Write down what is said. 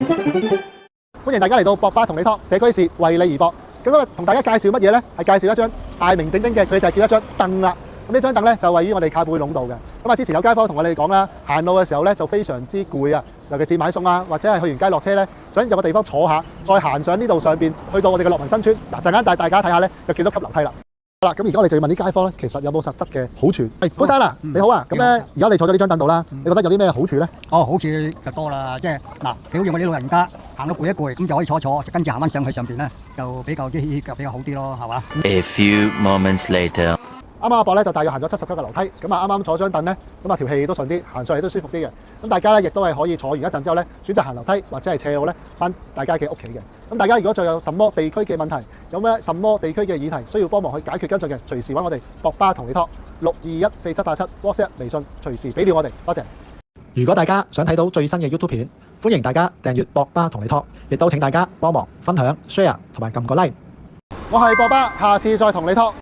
歡迎大家嚟到博巴同你 talk 社區事為你而博。咁今日同大家介紹乜嘢呢？係介紹一張大名鼎鼎嘅，佢就係叫一張凳啦。咁呢張凳咧就位於我哋靠背壟道嘅。咁啊，之前有街坊同我哋講啦，行路嘅時候咧就非常之攰啊，尤其是買餸啊，或者係去完街落車咧，想有個地方坐下，再行上呢度上邊，去到我哋嘅樂民新村。嗱，陣間帶大家睇下咧，有幾多級樓梯啦。好啦，咁而家我哋就要問啲街坊咧，其實有冇實質嘅好處？係，潘生啊，你好啊。咁咧，而家你坐咗呢張凳度啦，你覺得有啲咩好處咧？哦，好處就多啦，即係嗱，譬如好似我啲老人家行到攰一攰，咁就可以坐坐，跟住行翻上去上邊咧，就比較好啲咯，係嘛？ A few moments later. 啱啱阿博咧就大約行咗70級嘅樓梯，咁啊啱啱坐張凳咧，咁啊條氣都順啲，行上嚟都舒服啲嘅。咁大家咧亦都係可以坐完一陣之後咧，選擇行樓梯或者係斜路咧，翻大家嘅屋企嘅。咁大家如果再有什麼地區嘅問題，有咩什麼地區嘅議題需要幫忙去解決跟進嘅，隨時揾我哋博巴同你 talk 6214787 WhatsApp 微信，隨時俾料我哋，多謝。如果大家想睇到最新嘅 YouTube 片，歡迎大家訂閱博巴同你 talk，亦都請大家幫忙分享、share 同埋撳個 like。我係博巴，下次再同你 talk。